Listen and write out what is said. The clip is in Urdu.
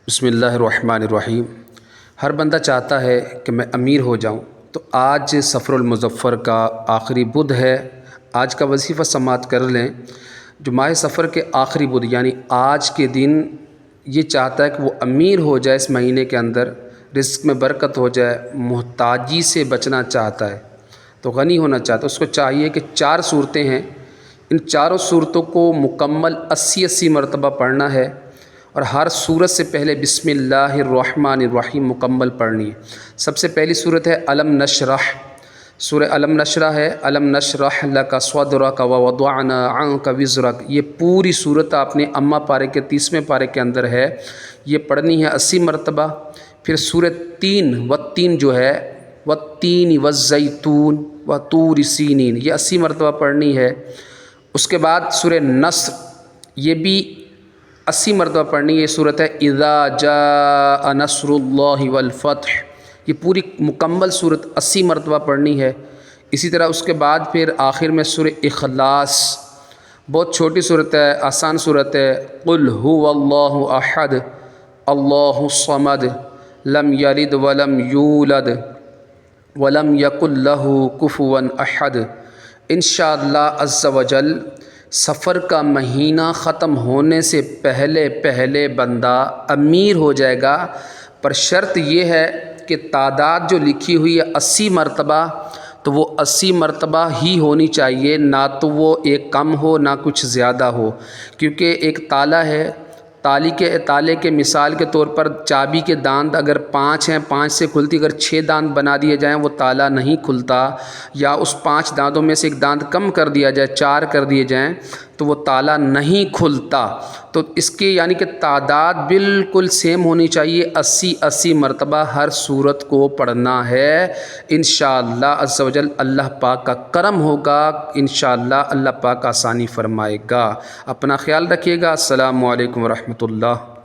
بسم اللہ الرحمن الرحیم۔ ہر بندہ چاہتا ہے کہ میں امیر ہو جاؤں، تو آج سفر المظفر کا آخری بدھ ہے۔ آج کا وظیفہ سماعت کر لیں۔ جو ماہ سفر کے آخری بدھ یعنی آج کے دن یہ چاہتا ہے کہ وہ امیر ہو جائے، اس مہینے کے اندر رزق میں برکت ہو جائے، محتاجی سے بچنا چاہتا ہے، تو غنی ہونا چاہتا ہے، اس کو چاہیے کہ 4 صورتیں ہیں، ان چاروں صورتوں کو مکمل 80 مرتبہ پڑھنا ہے، اور ہر صورت سے پہلے بسم اللہ الرحمن الرحیم مکمل پڑھنی ہے۔ سب سے پہلی صورت ہے علم نشرح، سورہ علم نشرح ہے۔ علم نشرح لک صدرک ووضعنا عنک وزرک، یہ پوری صورت آپ نے امہ پارے کے 30ویں پارے کے اندر ہے، یہ پڑھنی ہے 80 مرتبہ۔ پھر سورہ والتین جو ہے، والتین والزیتون وطور سینین، یہ 80 مرتبہ پڑھنی ہے۔ اس کے بعد سورہ نصر، یہ بھی 80 مرتبہ پڑھنی ہے۔ یہ صورت ہے اذا جاء نصر اللہ والفتح، یہ پوری مکمل صورت 80 مرتبہ پڑھنی ہے۔ اسی طرح اس کے بعد پھر آخر میں سورہ اخلاص، بہت چھوٹی صورت ہے، آسان صورت ہے۔ قل هو اللہ احد اللہ الصمد لم یلد ولم یولد ولم یکن لہ کفوا احد۔ انشاءاللہ عز وجل سفر کا مہینہ ختم ہونے سے پہلے بندہ امیر ہو جائے گا، پر شرط یہ ہے کہ تعداد جو لکھی ہوئی ہے 80 مرتبہ، تو وہ 80 مرتبہ ہی ہونی چاہیے، نہ تو وہ ایک کم ہو نہ کچھ زیادہ ہو، کیونکہ ایک تالا ہے، تالے کے مثال کے طور پر چابی کے داند اگر 5 ہیں، 5 سے کھلتی، اگر 6 داند بنا دیے جائیں وہ تالا نہیں کھلتا، یا اس 5 داندوں میں سے ایک داند کم کر دیا جائے، 4 کر دیے جائیں تو وہ تالا نہیں کھلتا۔ تو اس کی یعنی کہ تعداد بالکل سیم ہونی چاہیے، 80 مرتبہ ہر صورت کو پڑھنا ہے۔ انشاءاللہ عز وجل اللہ پاک کا کرم ہوگا، انشاءاللہ اللہ پاک آسانی فرمائے گا۔ اپنا خیال رکھیے گا۔ السلام علیکم ورحمۃ اللہ۔